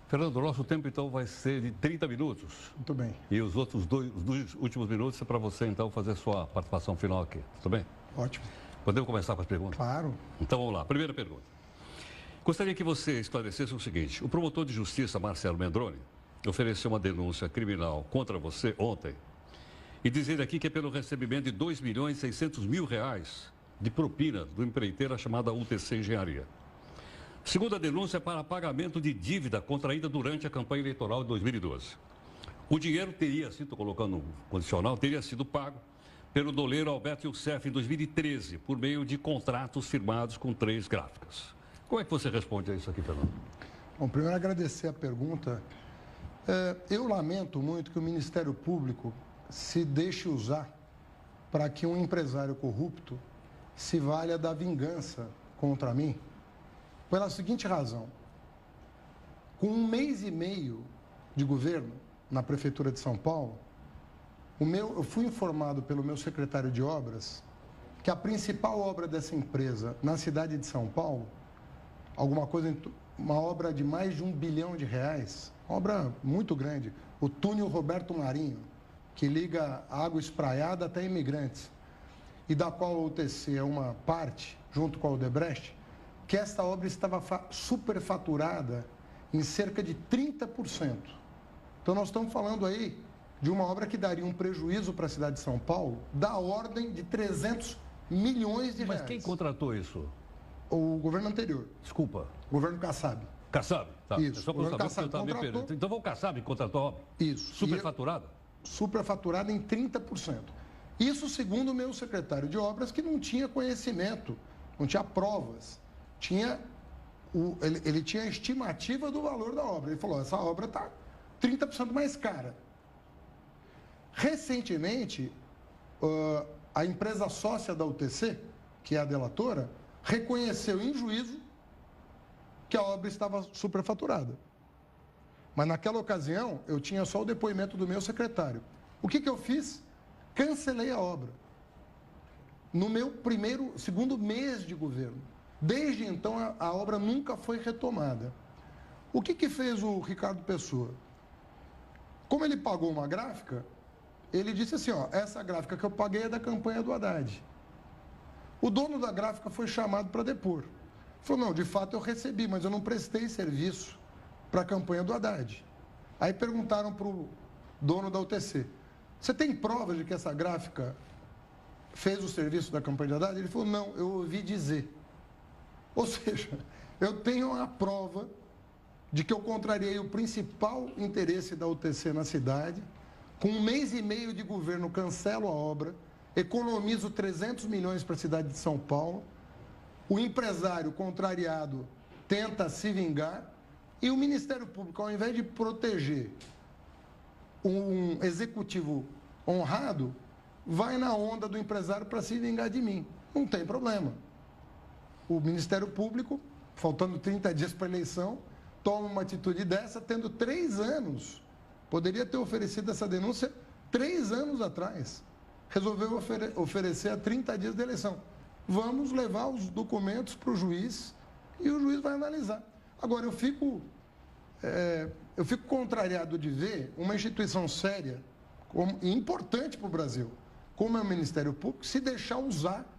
Fernando, o nosso tempo então vai ser de 30 minutos. Muito bem. E os dois últimos minutos é para você então fazer sua participação final aqui. Tudo bem? Ótimo. Podemos começar com as perguntas? Claro. Então vamos lá. Primeira pergunta. Gostaria que você esclarecesse o seguinte: o promotor de justiça Marcelo Mendroni ofereceu uma denúncia criminal contra você ontem e dizendo aqui que é pelo recebimento de R$ 2.600.000 de propina do empreiteira chamada UTC Engenharia. Segundo a denúncia, é para pagamento de dívida contraída durante a campanha eleitoral de 2012. O dinheiro teria sido, estou colocando um condicional, teria sido pago pelo doleiro Alberto Youssef em 2013, por meio de contratos firmados com 3 gráficas. Como é que você responde a isso aqui, Fernando? Bom, primeiro agradecer a pergunta. Eu lamento muito que o Ministério Público se deixe usar para que um empresário corrupto se valha da vingança contra mim, pela seguinte razão: com 1 mês e meio de governo na Prefeitura de São Paulo, eu fui informado pelo meu secretário de obras que a principal obra dessa empresa na cidade de São Paulo, uma obra de mais de R$1 bilhão, uma obra muito grande, o túnel Roberto Marinho, que liga a Água Espraiada até Imigrantes, e da qual a UTC é uma parte, junto com a Odebrecht, que esta obra estava superfaturada em cerca de 30%. Então, nós estamos falando aí de uma obra que daria um prejuízo para a cidade de São Paulo da ordem de 300 milhões de reais. Mas quem contratou isso? O governo anterior. Desculpa. O governo Kassab. Kassab? Tá. Isso. É só para eu saber porque eu estava me perdendo. Então, foi o Kassab que contratou a obra? Isso. Superfaturada? Superfaturada em 30%. Isso segundo o meu secretário de obras, que não tinha conhecimento, não tinha provas. Ele tinha a estimativa do valor da obra. Ele falou: essa obra está 30% mais cara. Recentemente, a empresa sócia da UTC, que é a delatora, reconheceu em juízo que a obra estava superfaturada. Mas naquela ocasião, eu tinha só o depoimento do meu secretário. O que eu fiz? Cancelei a obra. No meu segundo mês de governo. Desde então, a obra nunca foi retomada. O que fez o Ricardo Pessoa? Como ele pagou uma gráfica, ele disse assim: essa gráfica que eu paguei é da campanha do Haddad. O dono da gráfica foi chamado para depor. Ele falou: não, de fato eu recebi, mas eu não prestei serviço para a campanha do Haddad. Aí perguntaram para o dono da UTC: você tem provas de que essa gráfica fez o serviço da campanha do Haddad? Ele falou: não, eu ouvi dizer. Ou seja, eu tenho a prova de que eu contrariei o principal interesse da UTC na cidade. Com 1 mês e meio de governo, cancelo a obra, economizo 300 milhões para a cidade de São Paulo. O empresário contrariado tenta se vingar e o Ministério Público, ao invés de proteger um executivo honrado, vai na onda do empresário para se vingar de mim. Não tem problema. O Ministério Público, faltando 30 dias para a eleição, toma uma atitude dessa, tendo 3 anos. Poderia ter oferecido essa denúncia 3 anos atrás. Resolveu oferecer a 30 dias da eleição. Vamos levar os documentos para o juiz e o juiz vai analisar. Agora, eu fico contrariado de ver uma instituição séria e importante para o Brasil, como é o Ministério Público, se deixar usar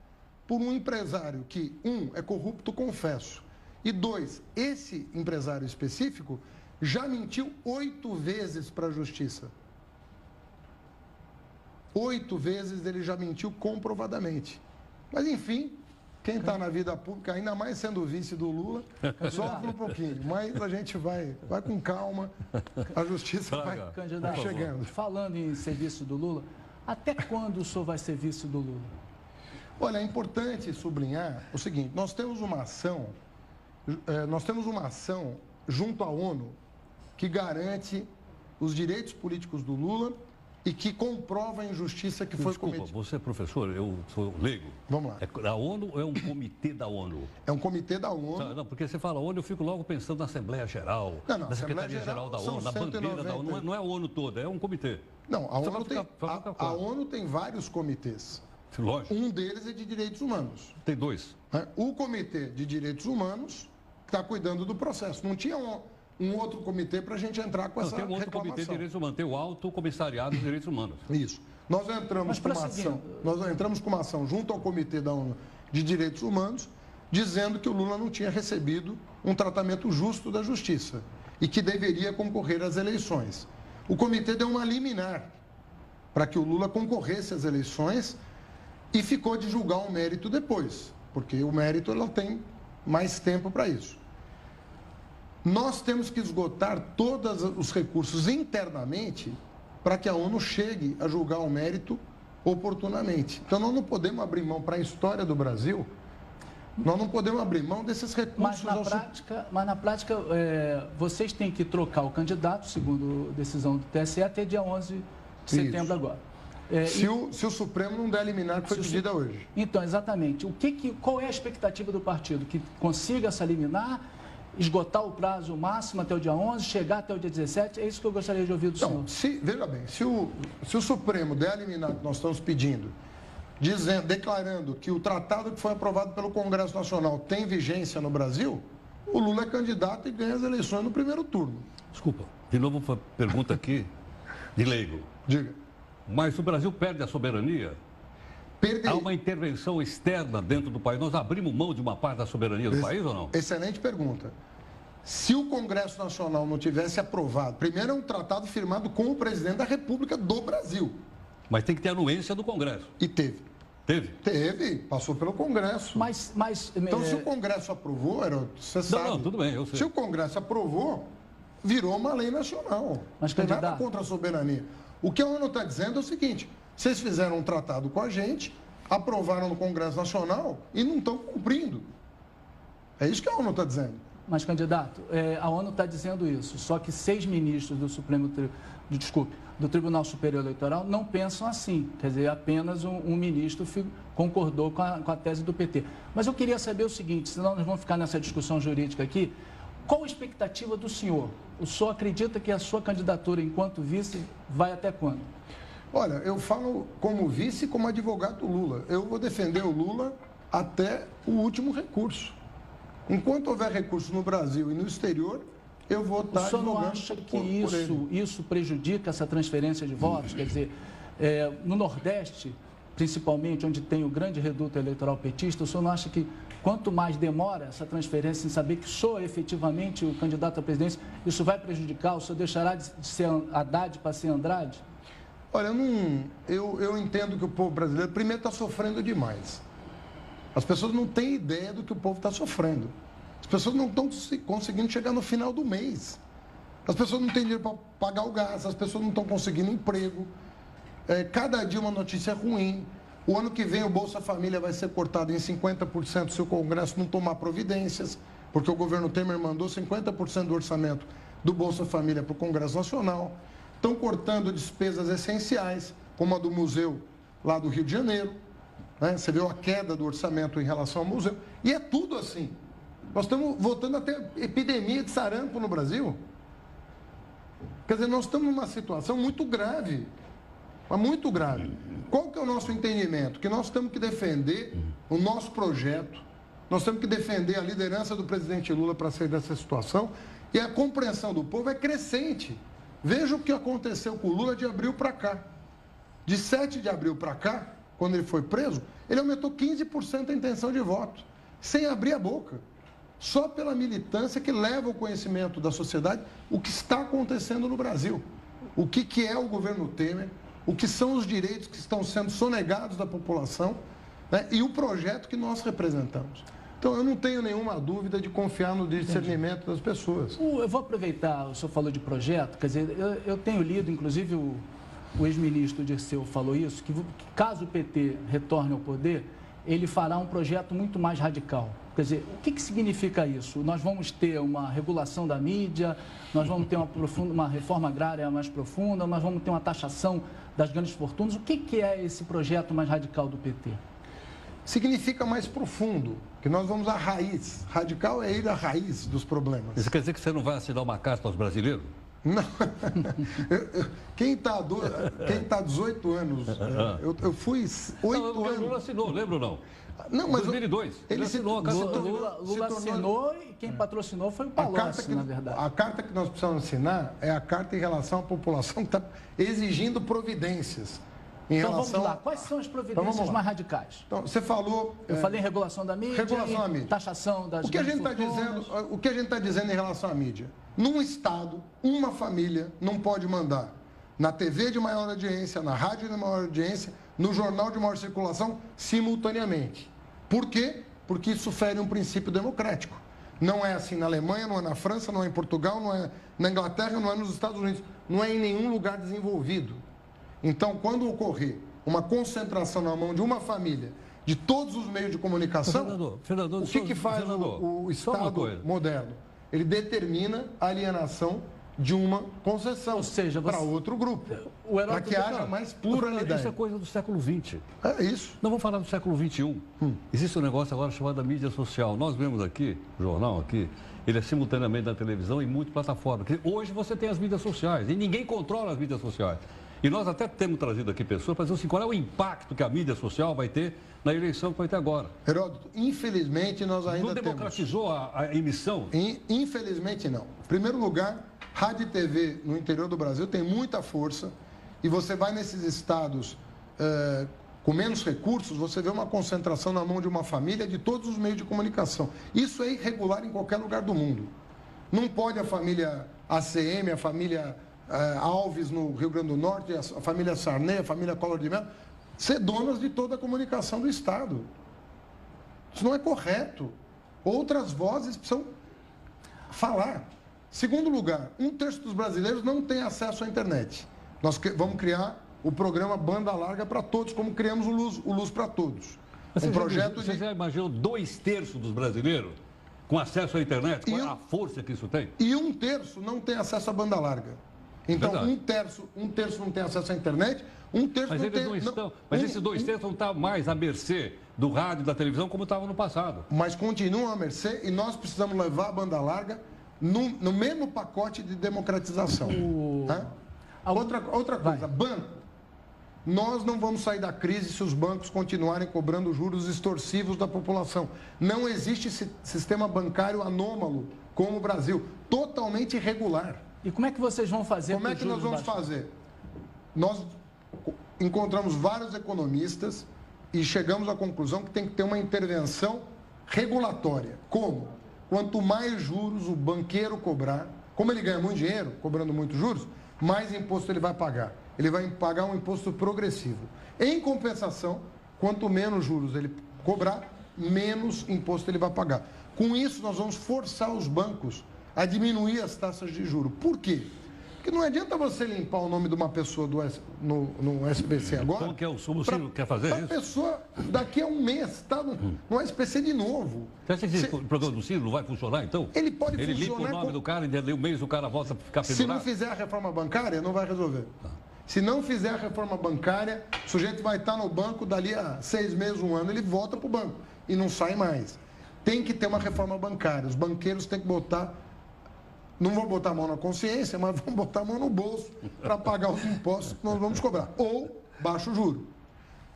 por um empresário que, 1, é corrupto, confesso, e 2, esse empresário específico já mentiu 8 vezes para a Justiça. 8 vezes ele já mentiu comprovadamente. Mas, enfim, quem está na vida pública, ainda mais sendo vice do Lula, sofre um pouquinho. Mas a gente vai com calma, a Justiça vai chegando. Falando em serviço do Lula, até quando o senhor vai ser vice do Lula? Olha, é importante sublinhar o seguinte: nós temos uma ação junto à ONU que garante os direitos políticos do Lula e que comprova a injustiça que foi cometida. Desculpa, você é professor, eu sou leigo. Vamos lá. É a ONU ou é um comitê da ONU? É um comitê da ONU. Não, porque você fala ONU, eu fico logo pensando na Assembleia Geral, na Secretaria-Geral da ONU, na bandeira da ONU. Não é a ONU toda, é um comitê. Não, a ONU tem vários comitês. Lógico. Um deles é de direitos humanos. Tem 2. O Comitê de Direitos Humanos está cuidando do processo. um outro comitê para a gente entrar com essa Tem um outro reclamação. comitê de direitos humanos, tem o Alto Comissariado dos Direitos Humanos. Isso. Nós entramos com uma ação junto ao Comitê da ONU de Direitos Humanos, dizendo que o Lula não tinha recebido um tratamento justo da justiça e que deveria concorrer às eleições. O comitê deu uma liminar para que o Lula concorresse às eleições e ficou de julgar o mérito depois, porque o mérito ela tem mais tempo para isso. Nós temos que esgotar todos os recursos internamente para que a ONU chegue a julgar o mérito oportunamente. Então, nós não podemos abrir mão para a história do Brasil, nós não podemos abrir mão desses recursos. Mas na prática, vocês têm que trocar o candidato, segundo decisão do TSE, até dia 11 de setembro agora. Se o Supremo não der a liminar que foi pedida hoje. Então, exatamente. Qual é a expectativa do partido? Que consiga essa liminar, esgotar o prazo máximo até o dia 11, chegar até o dia 17? É isso que eu gostaria de ouvir do senhor. Veja bem, se o Supremo der a liminar que nós estamos pedindo, declarando que o tratado que foi aprovado pelo Congresso Nacional tem vigência no Brasil, o Lula é candidato e ganha as eleições no primeiro turno. Desculpa, de novo uma pergunta aqui de leigo. Diga. Mas o Brasil perde a soberania? Há uma intervenção externa dentro do país. Nós abrimos mão de uma parte da soberania do país ou não? Excelente pergunta. Se o Congresso Nacional não tivesse aprovado, primeiro é um tratado firmado com o presidente da República do Brasil. Mas tem que ter anuência do Congresso. E teve. Teve? Teve, passou pelo Congresso. Então, se o Congresso aprovou, você sabe. Não, tudo bem, eu sei. Se o Congresso aprovou, virou uma lei nacional. Mas, não tem nada contra a soberania. O que a ONU está dizendo é o seguinte: vocês fizeram um tratado com a gente, aprovaram no Congresso Nacional e não estão cumprindo. É isso que a ONU está dizendo. Mas, candidato, a ONU está dizendo isso, só que 6 ministros do Tribunal Superior Eleitoral não pensam assim. Quer dizer, apenas um ministro concordou com a tese do PT. Mas eu queria saber o seguinte, senão nós vamos ficar nessa discussão jurídica aqui, qual a expectativa do senhor? O senhor acredita que a sua candidatura enquanto vice vai até quando? Olha, eu falo como vice e como advogado do Lula. Eu vou defender o Lula até o último recurso. Enquanto houver recurso no Brasil e no exterior, eu vou estar advogando. O senhor não acha que isso prejudica essa transferência de votos? Quer dizer, no Nordeste, principalmente, onde tem o grande reduto eleitoral petista, o senhor não acha que quanto mais demora essa transferência em saber que sou efetivamente o candidato à presidência, isso vai prejudicar? O senhor deixará de ser Haddad para ser Andrade? Olha, eu entendo que o povo brasileiro, primeiro, está sofrendo demais. As pessoas não têm ideia do que o povo está sofrendo. As pessoas não estão conseguindo chegar no final do mês. As pessoas não têm dinheiro para pagar o gás, as pessoas não estão conseguindo emprego. Cada dia uma notícia ruim. O ano que vem o Bolsa Família vai ser cortado em 50% se o Congresso não tomar providências, porque o governo Temer mandou 50% do orçamento do Bolsa Família para o Congresso Nacional. Estão cortando despesas essenciais, como a do museu lá do Rio de Janeiro. Você viu a queda do orçamento em relação ao museu. E é tudo assim. Nós estamos voltando a ter epidemia de sarampo no Brasil. Quer dizer, nós estamos numa situação muito grave. Mas muito grave. Qual que é o nosso entendimento? Que nós temos que defender o nosso projeto, nós temos que defender a liderança do presidente Lula para sair dessa situação, e a compreensão do povo é crescente. Veja o que aconteceu com o Lula de abril para cá. De 7 de abril para cá, quando ele foi preso, ele aumentou 15% a intenção de voto, sem abrir a boca. Só pela militância que leva ao conhecimento da sociedade o que está acontecendo no Brasil. O que é o governo Temer, o que são os direitos que estão sendo sonegados da população, né, e o projeto que nós representamos. Então, eu não tenho nenhuma dúvida de confiar no discernimento das pessoas. Eu vou aproveitar, o senhor falou de projeto, quer dizer, eu tenho lido, inclusive o ex-ministro Dirceu falou isso, que caso o PT retorne ao poder, ele fará um projeto muito mais radical. Quer dizer, o que significa isso? Nós vamos ter uma regulação da mídia, nós vamos ter uma reforma agrária mais profunda, nós vamos ter uma taxação das grandes fortunas. O que é esse projeto mais radical do PT? Significa mais profundo, que nós vamos à raiz. Radical é ir à raiz dos problemas. Isso quer dizer que você não vai assinar uma carta aos brasileiros? Não. Quem está 18 anos, eu fui 8 anos. O Lula assinou, lembra ou não? Não, mas 2002. Ele assinou. Lula assinou e quem patrocinou foi o Palocci, na verdade. A carta que nós precisamos assinar é a carta em relação à população que está exigindo providências. Então vamos lá, quais são as providências mais radicais? Então, você falou... Eu falei em regulação da mídia, taxação das o que a gente está dizendo em relação à mídia? Num estado, uma família não pode mandar na TV de maior audiência, na rádio de maior audiência, no jornal de maior circulação, simultaneamente. Por quê? Porque isso fere um princípio democrático. Não é assim na Alemanha, não é na França, não é em Portugal, não é na Inglaterra, não é nos Estados Unidos, não é em nenhum lugar desenvolvido. Então, quando ocorrer uma concentração na mão de uma família, de todos os meios de comunicação, Fernando, o que faz o Estado moderno? Ele determina a alienação de uma concessão para outro grupo, para que haja mais pluralidade. Isso é coisa do século XX. É isso. Não vamos falar do século XXI. Existe um negócio agora chamado mídia social. Nós vemos aqui, o jornal aqui, ele é simultaneamente na televisão e muitas plataformas. Hoje você tem as mídias sociais e ninguém controla as mídias sociais. E nós até temos trazido aqui pessoas para dizer assim, qual é o impacto que a mídia social vai ter na eleição que vai ter agora. Heródoto, infelizmente nós ainda não democratizou a emissão? Infelizmente não. Em primeiro lugar, rádio e TV no interior do Brasil tem muita força e você vai nesses estados com menos recursos, você vê uma concentração na mão de uma família de todos os meios de comunicação. Isso é irregular em qualquer lugar do mundo. Não pode a família ACM, a família Alves no Rio Grande do Norte, a família Sarney, a família Collor de Mello, ser donas de toda a comunicação do Estado. Isso não é correto. Outras vozes precisam falar. Segundo lugar, 1/3 dos brasileiros não tem acesso à internet. Nós vamos criar o programa Banda Larga para Todos, como criamos o Luz para Todos. Você já imaginou 2/3 dos brasileiros com acesso à internet? Qual é a força que isso tem? E 1/3 não tem acesso à banda larga. Então, um terço não tem acesso à internet, 1/3 não tem... Mas esses 2/3 não estão mais à mercê do rádio e da televisão como estavam no passado. Mas continuam à mercê e nós precisamos levar a banda larga no mesmo pacote de democratização. Outra coisa, banco. Nós não vamos sair da crise se os bancos continuarem cobrando juros extorsivos da população. Não existe sistema bancário anômalo como o Brasil, totalmente irregular. E como é que vocês vão fazer? Como é que nós vamos fazer? Nós encontramos vários economistas e chegamos à conclusão que tem que ter uma intervenção regulatória. Como? Quanto mais juros o banqueiro cobrar, como ele ganha muito dinheiro, cobrando muitos juros, mais imposto ele vai pagar. Ele vai pagar um imposto progressivo. Em compensação, quanto menos juros ele cobrar, menos imposto ele vai pagar. Com isso, nós vamos forçar os bancos a diminuir as taxas de juros. Por quê? Porque não adianta você limpar o nome de uma pessoa no SPC agora. Como que é o Ciro quer fazer isso? A pessoa, daqui a um mês, está no SPC de novo. Você acha que o programa do Ciro não vai funcionar, então? Ele pode funcionar. Ele limpa o nome do cara e um mês o cara volta a ficar pendurado? Se não fizer a reforma bancária, não vai resolver. Se não fizer a reforma bancária, o sujeito vai estar no banco, dali a 6 meses, 1 ano, ele volta para o banco e não sai mais. Tem que ter uma reforma bancária. Os banqueiros têm que botar... Não vão botar a mão na consciência, mas vão botar a mão no bolso para pagar os impostos que nós vamos cobrar. Ou baixo juro.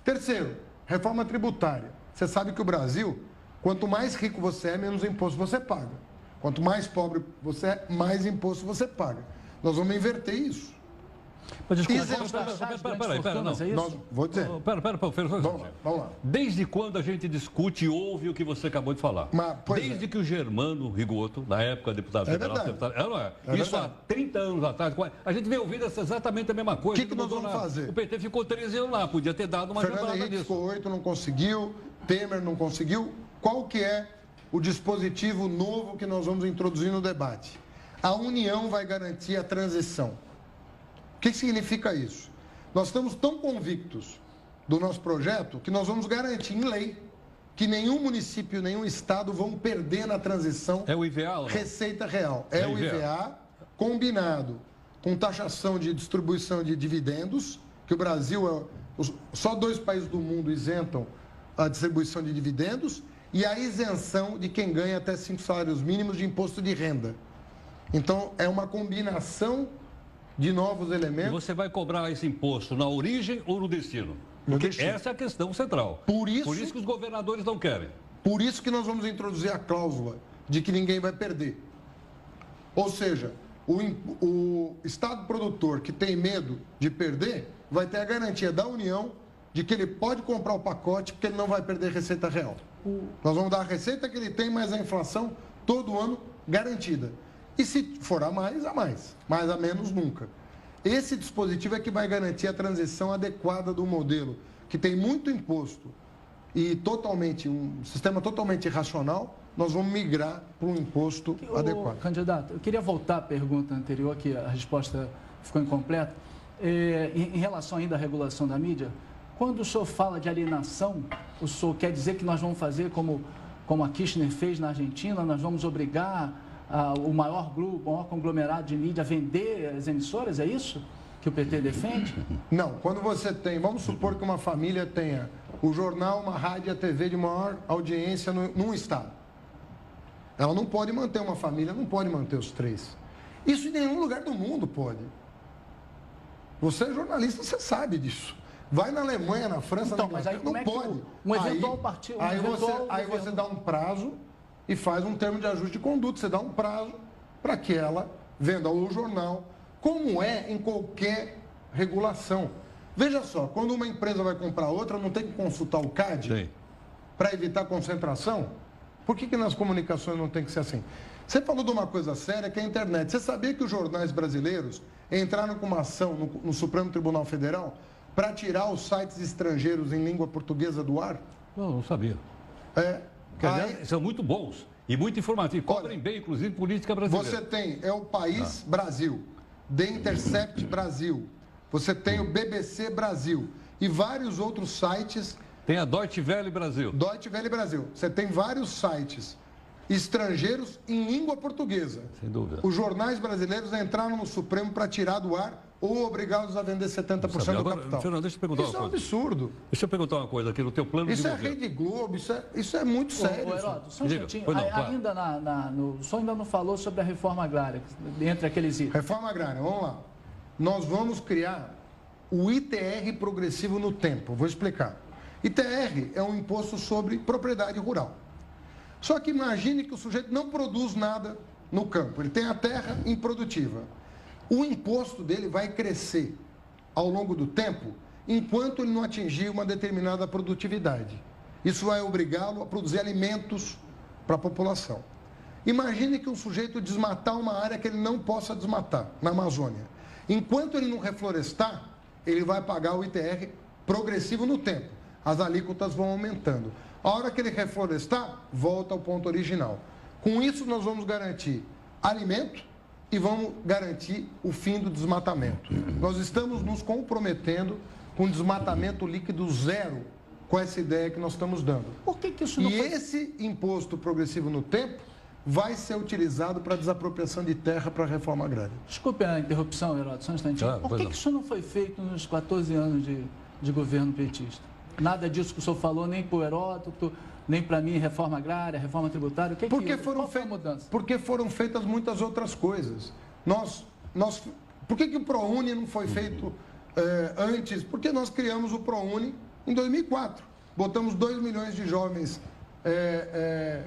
Terceiro, reforma tributária. Você sabe que o Brasil, quanto mais rico você é, menos imposto você paga. Quanto mais pobre você é, mais imposto você paga. Nós vamos inverter isso. Mas desculpa, peraí, não. Vou dizer. Vamos lá. Desde quando a gente discute e ouve o que você acabou de falar? Desde que o Germano Rigoto, na época deputado federal, isso há 30 anos atrás, a gente veio ouvindo exatamente a mesma coisa. O que nós vamos fazer? O PT ficou 13 anos lá, podia ter dado uma Fernando Henrique ficou 8, não conseguiu, Temer não conseguiu. Qual que é o dispositivo novo que nós vamos introduzir no debate? A União vai garantir a transição. O que significa isso? Nós estamos tão convictos do nosso projeto que nós vamos garantir em lei que nenhum município, nenhum estado vão perder na transição receita real. É o IVA combinado com taxação de distribuição de dividendos, que o Brasil só 2 países do mundo isentam a distribuição de dividendos, e a isenção de quem ganha até 5 salários mínimos de imposto de renda. Então, é uma combinação de novos E elementos. você vai cobrar esse imposto na origem ou no destino? No Porque destino. essa é a questão central. Por isso que os governadores não querem. Por isso que nós vamos introduzir a cláusula de que ninguém vai perder. Ou seja, o Estado produtor que tem medo de perder vai ter a garantia da União de que ele pode comprar o pacote porque ele não vai perder receita real. Nós vamos dar a receita que ele tem, mais a inflação todo ano garantida. E se for a mais, mas a menos nunca. Esse dispositivo é que vai garantir a transição adequada do modelo, que tem muito imposto e um sistema totalmente irracional. Nós vamos migrar para um imposto adequado. Candidato, eu queria voltar à pergunta anterior, que a resposta ficou incompleta. Em relação ainda à regulação da mídia, quando o senhor fala de alienação, o senhor quer dizer que nós vamos fazer como a Kirchner fez na Argentina, nós vamos obrigar o maior grupo, o maior conglomerado de mídia a vender as emissoras? É isso que o PT defende? Não, quando você tem, vamos supor que uma família tenha o jornal, uma rádio e a TV de maior audiência num estado. Ela não pode manter uma família, não pode manter os três. Isso em nenhum lugar do mundo pode. Você é jornalista, você sabe disso. Vai na Alemanha, na França, então, na mas aí não como é que pode. um eventual partido... Aí você dá um prazo e faz um termo de ajuste de conduta. Você dá um prazo para que ela venda o jornal, como é em qualquer regulação. Veja só, quando uma empresa vai comprar outra, não tem que consultar o CAD para evitar concentração? Por que nas comunicações não tem que ser assim? Você falou de uma coisa séria, que é a internet. Você sabia que os jornais brasileiros entraram com uma ação no Supremo Tribunal Federal para tirar os sites estrangeiros em língua portuguesa do ar? Não sabia. São muito bons e muito informativos. Cobrem bem, inclusive, política brasileira. Você tem, o País Brasil, The Intercept Brasil, você tem o BBC Brasil e vários outros sites. Tem a Deutsche Welle Brasil. Deutsche Welle Brasil. Você tem vários sites estrangeiros em língua portuguesa. Sem dúvida. Os jornais brasileiros entraram no Supremo para tirar do ar ou obrigá-los a vender 70% do capital. Fernando, deixa eu perguntar isso uma coisa. Isso é um absurdo. Deixa eu perguntar uma coisa aqui no teu plano isso de governo. Isso é Rede Globo, isso é muito sério. Heródoto, só um instantinho. Ainda o senhor ainda não falou sobre a reforma agrária, entre aqueles itens. Reforma agrária, vamos lá. Nós vamos criar o ITR progressivo no tempo. Vou explicar. ITR é um imposto sobre propriedade rural. Só que imagine que o sujeito não produz nada no campo, ele tem a terra improdutiva. O imposto dele vai crescer ao longo do tempo, enquanto ele não atingir uma determinada produtividade. Isso vai obrigá-lo a produzir alimentos para a população. Imagine que um sujeito desmatar uma área que ele não possa desmatar, na Amazônia. Enquanto ele não reflorestar, ele vai pagar o ITR progressivo no tempo. As alíquotas vão aumentando. A hora que ele reflorestar, volta ao ponto original. Com isso, nós vamos garantir alimento e vamos garantir o fim do desmatamento. Nós estamos nos comprometendo com desmatamento líquido zero com essa ideia que nós estamos dando. Por que isso não foi... esse imposto progressivo no tempo vai ser utilizado para desapropriação de terra para a reforma agrária. Desculpe a interrupção, Heródoto, só um instantinho. Por que isso não foi feito nos 14 anos de governo petista? Nada disso que o senhor falou, nem para o Heródoto, nem para mim, reforma agrária, reforma tributária. Porque foram feitas muitas outras coisas. Por que o ProUni não foi feito antes? Porque nós criamos o ProUni em 2004. Botamos 2 milhões de jovens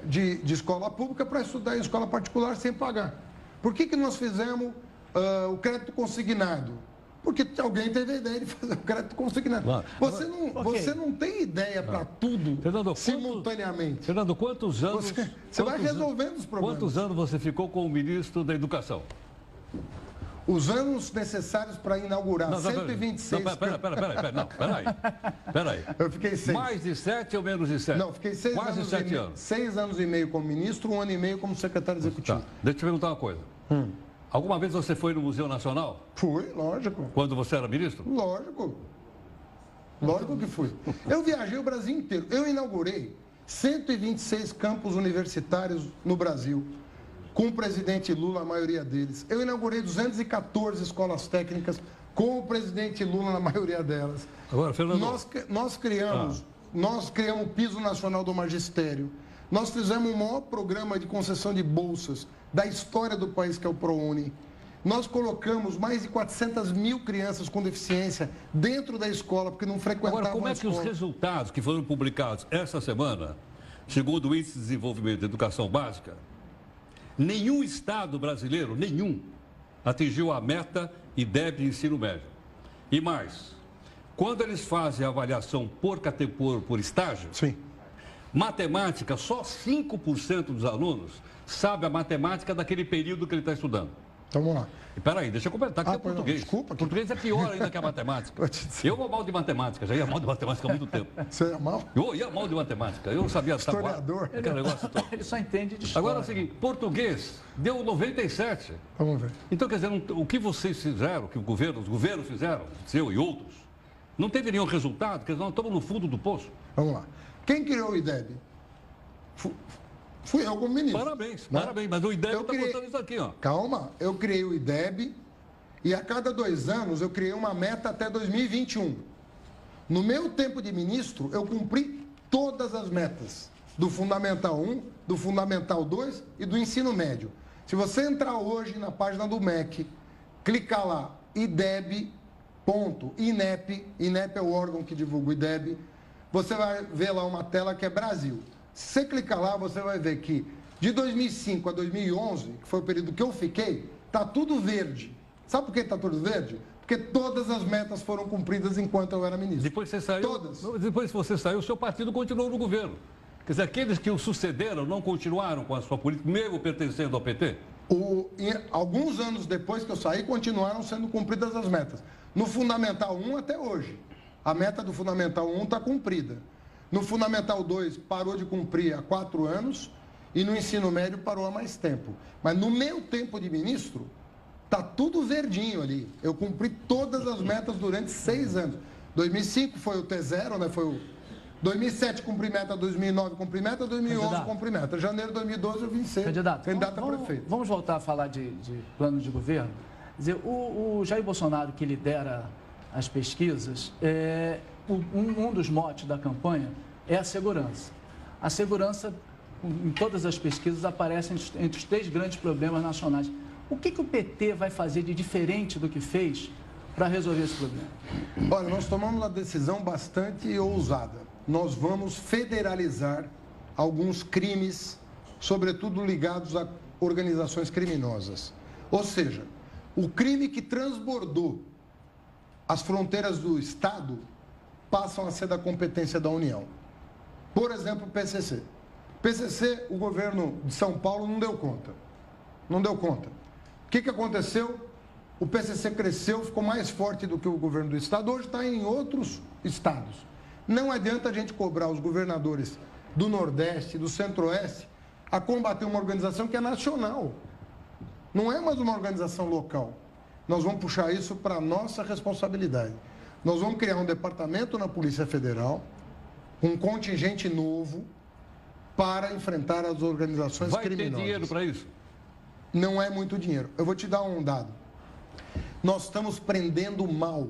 de escola pública para estudar em escola particular sem pagar. Por que nós fizemos o crédito consignado? Porque alguém teve a ideia de fazer o crédito consignado. Você não tem ideia para tudo, Fernando, simultaneamente. Fernando, quantos anos... Você vai resolvendo os problemas. Quantos anos você ficou como ministro da Educação? Os anos necessários para inaugurar 126... Peraí. Eu fiquei 6. Mais de 7 ou menos de 7? Não, fiquei 6 Quase anos. 7 anos. 6 anos e meio como ministro, 1 ano e meio como secretário executivo. Tá. Deixa eu te perguntar uma coisa. Alguma vez você foi no Museu Nacional? Fui, lógico. Quando você era ministro? Lógico. Lógico que fui. Eu viajei o Brasil inteiro. Eu inaugurei 126 campos universitários no Brasil, com o presidente Lula, a maioria deles. Eu inaugurei 214 escolas técnicas, com o presidente Lula, na maioria delas. Agora, Fernando... Nós criamos o Piso Nacional do Magistério. Nós fizemos o maior programa de concessão de bolsas da história do país, que é o ProUni. Nós colocamos mais de 400 mil crianças com deficiência dentro da escola, porque não frequentavam Agora, como é a que escola. os resultados que foram publicados essa semana, segundo o Índice de Desenvolvimento da Educação Básica, nenhum estado brasileiro, nenhum, atingiu a meta IDEB de ensino médio. E mais, quando eles fazem a avaliação por estágio, Sim. matemática, só 5% dos alunos sabe a matemática daquele período que ele está estudando. Então vamos lá. Espera aí, deixa eu completar, que é português. Desculpa. Português é pior ainda que a matemática. Eu vou mal de matemática, já ia mal de matemática há muito tempo. Você é mal? Eu ia mal de matemática, eu não sabia... Historiador. Aquele negócio todo. Ele só entende de história. Agora é o seguinte, português deu 97. Vamos ver. Então, quer dizer, o que vocês fizeram, que os governos fizeram, seu e outros, não teve nenhum resultado, porque nós estamos no fundo do poço. Vamos lá. Quem criou o IDEB? Fui eu como ministro. Parabéns, né? parabéns, mas o IDEB Eu está criei- botando isso aqui, ó. Calma, eu criei o IDEB e a cada 2 anos eu criei uma meta até 2021. No meu tempo de ministro, eu cumpri todas as metas do Fundamental 1, do Fundamental 2 e do ensino médio. Se você entrar hoje na página do MEC, clicar lá, ideb.inep, INEP é o órgão que divulga o IDEB, você vai ver lá uma tela que é Brasil. Se você clicar lá, você vai ver que de 2005 a 2011, que foi o período que eu fiquei, está tudo verde. Sabe por que está tudo verde? Porque todas as metas foram cumpridas enquanto eu era ministro. Depois você saiu, Todas. Depois que você saiu, o seu partido continuou no governo. Quer dizer, aqueles que o sucederam não continuaram com a sua política, mesmo pertencendo ao PT? Alguns anos depois que eu saí, continuaram sendo cumpridas as metas. No Fundamental 1 até hoje. A meta do Fundamental 1 está cumprida. No Fundamental 2 parou de cumprir há 4 anos e no ensino médio parou há mais tempo. Mas no meu tempo de ministro, está tudo verdinho ali. Eu cumpri todas as metas durante 6 anos. 2005 foi o T0, né? Foi o 2007 cumpri meta, 2009 cumpri meta, 2011 Candidato. cumpri meta. Janeiro de 2012 eu vim ser candidato a prefeito. Vamos voltar a falar de plano de governo. Quer dizer, o Jair Bolsonaro, que lidera as pesquisas, um dos motes da campanha é a segurança. A segurança, em todas as pesquisas, aparece entre os 3 grandes problemas nacionais. O que o PT vai fazer de diferente do que fez para resolver esse problema? Olha, nós tomamos uma decisão bastante ousada. Nós vamos federalizar alguns crimes, sobretudo ligados a organizações criminosas. Ou seja, o crime que transbordou as fronteiras do Estado passam a ser da competência da União. Por exemplo, o PCC. PCC, o governo de São Paulo não deu conta. Não deu conta. O que aconteceu? O PCC cresceu, ficou mais forte do que o governo do Estado. Hoje está em outros estados. Não adianta a gente cobrar os governadores do Nordeste, do Centro-Oeste, a combater uma organização que é nacional. Não é mais uma organização local. Nós vamos puxar isso para a nossa responsabilidade. Nós vamos criar um departamento na Polícia Federal, um contingente novo, para enfrentar as organizações criminosas. Vai ter dinheiro para isso? Não é muito dinheiro. Eu vou te dar um dado. Nós estamos prendendo mal.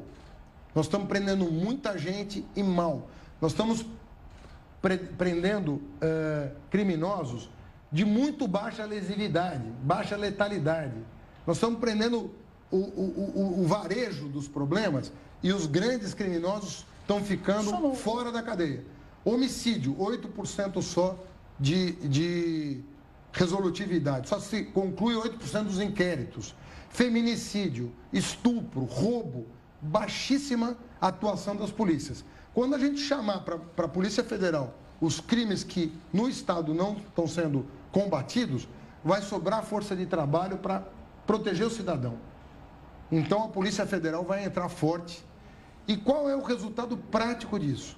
Nós estamos prendendo muita gente e mal. Nós estamos prendendo criminosos de muito baixa lesividade, baixa letalidade. Nós estamos prendendo o varejo dos problemas e os grandes criminosos estão ficando fora da cadeia. Homicídio, 8% só de resolutividade. Só se conclui 8% dos inquéritos. Feminicídio, estupro, roubo, baixíssima atuação das polícias. Quando a gente chamar para a Polícia Federal os crimes que no Estado não estão sendo combatidos, vai sobrar força de trabalho para proteger o cidadão. Então a Polícia Federal vai entrar forte. E qual é o resultado prático disso?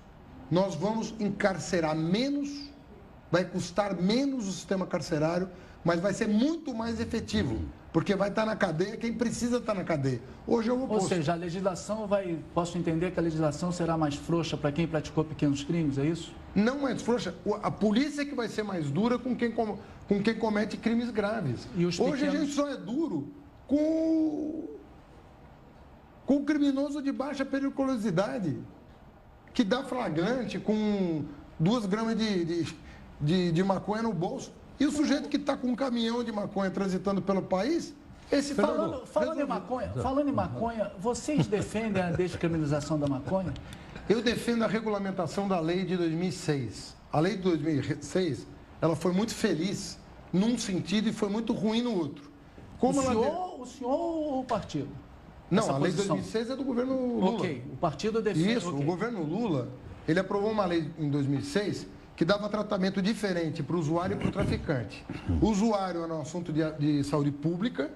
Nós vamos encarcerar menos, vai custar menos o sistema carcerário, mas vai ser muito mais efetivo, porque vai estar na cadeia quem precisa estar na cadeia. Hoje eu vou Ou seja, a legislação posso entender que a legislação será mais frouxa para quem praticou pequenos crimes, é isso? Não mais frouxa, a polícia é que vai ser mais dura com quem comete crimes graves. Hoje a gente só é duro com o criminoso de baixa periculosidade, que dá flagrante com 2 gramas de maconha no bolso. E o sujeito que está com um caminhão de maconha transitando pelo país, esse falando em maconha, vocês defendem a descriminalização da maconha? Eu defendo a regulamentação da lei de 2006. A lei de 2006, ela foi muito feliz num sentido e foi muito ruim no outro. Como o senhor ou o partido? Não, a lei de 2006 é do governo Lula. Ok, o partido defende. Isso, o governo Lula, ele aprovou uma lei em 2006 que dava tratamento diferente para o usuário e para o traficante. O usuário era um assunto de saúde pública,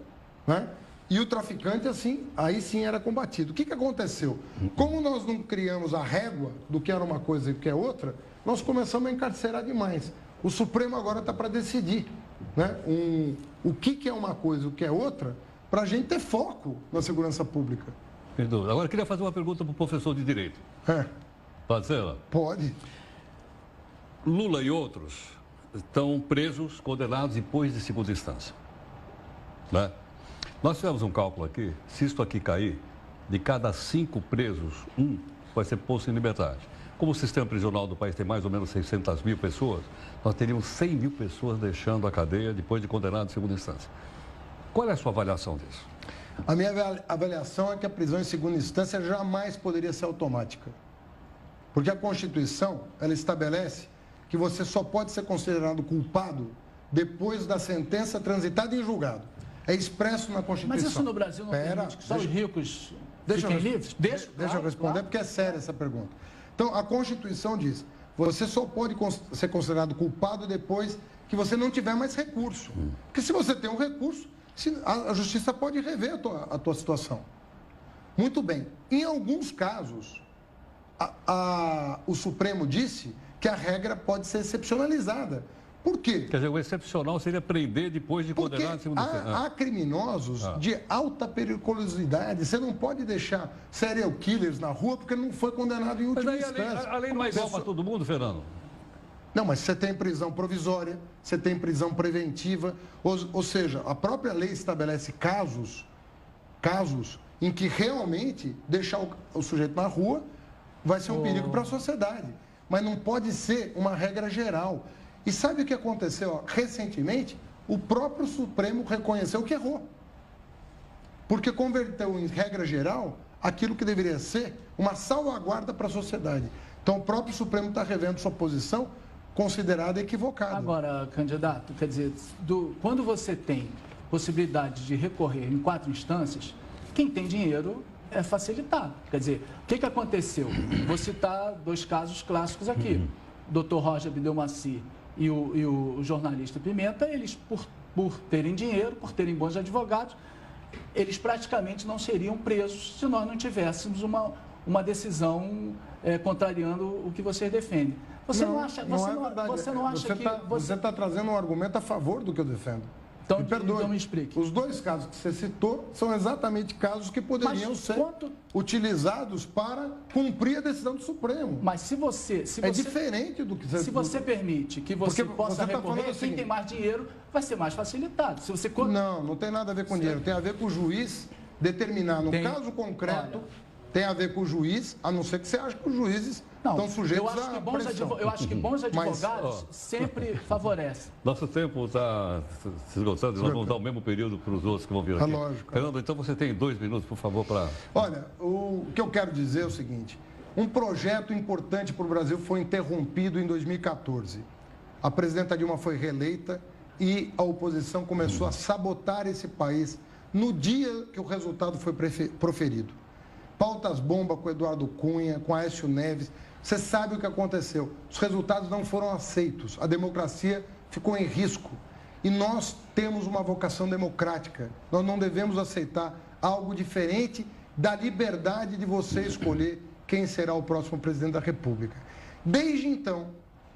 né? E o traficante, assim, aí sim era combatido. O que aconteceu? Como nós não criamos a régua do que era uma coisa e do que é outra, nós começamos a encarcerar demais. O Supremo agora está para decidir, né? O que é uma coisa e o que é outra, para a gente ter foco na segurança pública. Agora, eu queria fazer uma pergunta para o professor de Direito. Pode ser? Pode. Lula e outros estão presos, condenados depois de segunda instância. Né? Nós fizemos um cálculo aqui, se isto aqui cair, de cada 5 presos, 1 vai ser posto em liberdade. Como o sistema prisional do país tem mais ou menos 600 mil pessoas, nós teríamos 100 mil pessoas deixando a cadeia depois de condenado em segunda instância. Qual é a sua avaliação disso? A minha avaliação é que a prisão em segunda instância jamais poderia ser automática. Porque a Constituição, ela estabelece que você só pode ser considerado culpado depois da sentença transitada em julgado. É expresso na Constituição. Mas isso no Brasil não permite que só os ricos fiquem livres? Deixa eu responder, porque é séria essa pergunta. Então, a Constituição diz, você só pode ser considerado culpado depois que você não tiver mais recurso. Porque se você tem um recurso, a Justiça pode rever a tua situação. Muito bem. Em alguns casos, o Supremo disse que a regra pode ser excepcionalizada. Por quê? Quer dizer, o excepcional seria prender depois de condenar porque há criminosos de alta periculosidade. Você não pode deixar serial killers na rua porque não foi condenado em última instância. A lei não é igual para todo mundo, Fernando? Não, mas você tem prisão provisória, você tem prisão preventiva. Ou seja, a própria lei estabelece casos em que realmente deixar o sujeito na rua vai ser um perigo para a sociedade. Mas não pode ser uma regra geral. E sabe o que aconteceu? Recentemente, o próprio Supremo reconheceu que errou. Porque converteu em regra geral aquilo que deveria ser uma salvaguarda para a sociedade. Então, o próprio Supremo está revendo sua posição considerada equivocada. Agora, candidato, quer dizer, quando você tem possibilidade de recorrer em 4 instâncias, quem tem dinheiro é facilitado. Quer dizer, o que aconteceu? Vou citar 2 casos clássicos aqui. Dr. Roger Abdelmaci e o jornalista Pimenta, eles, por terem dinheiro, por terem bons advogados, eles praticamente não seriam presos se nós não tivéssemos uma decisão contrariando o que vocês defendem. Você não acha que... Você está trazendo um argumento a favor do que eu defendo. Me perdoe. Então me explique. Os 2 casos que você citou são exatamente casos que poderiam ser utilizados para cumprir a decisão do Supremo. Mas se você diferente do que você... Se você permite que você possa recorrer, quem tem mais dinheiro vai ser mais facilitado. Se você... Não tem nada a ver com dinheiro. Tem a ver com o juiz determinar, no caso concreto, tem a ver com o juiz, a não ser que você ache que os juízes estão sujeitos à pressão. Eu acho que bons advogados sempre favorecem. Nosso tempo está se esgotando, nós vamos dar o mesmo período para os outros que vão vir aqui. Lógico. Fernando, então você tem 2 minutos, por favor, para... Olha, o que eu quero dizer é o seguinte, um projeto importante para o Brasil foi interrompido em 2014. A presidenta Dilma foi reeleita e a oposição começou a sabotar esse país no dia que o resultado foi proferido. Pautas bomba com Eduardo Cunha, com Aécio Neves. Você sabe o que aconteceu. Os resultados não foram aceitos. A democracia ficou em risco. E nós temos uma vocação democrática. Nós não devemos aceitar algo diferente da liberdade de você escolher quem será o próximo presidente da República. Desde então,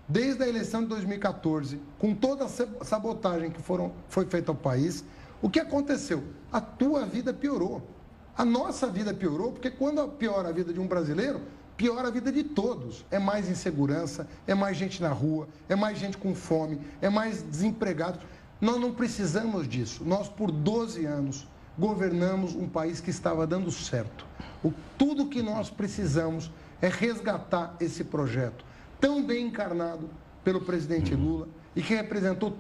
desde a eleição de 2014, com toda a sabotagem que foi feita ao país, o que aconteceu? A tua vida piorou. A nossa vida piorou, porque quando piora a vida de um brasileiro, piora a vida de todos. É mais insegurança, é mais gente na rua, é mais gente com fome, é mais desempregado. Nós não precisamos disso. Nós, por 12 anos, governamos um país que estava dando certo. Tudo que nós precisamos é resgatar esse projeto, tão bem encarnado pelo presidente Lula, e que representou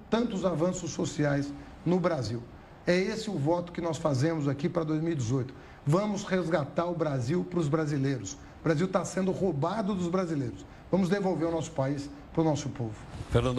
tantos avanços sociais no Brasil. É esse o voto que nós fazemos aqui para 2018. Vamos resgatar o Brasil para os brasileiros. O Brasil está sendo roubado dos brasileiros. Vamos devolver o nosso país para o nosso povo. Fernando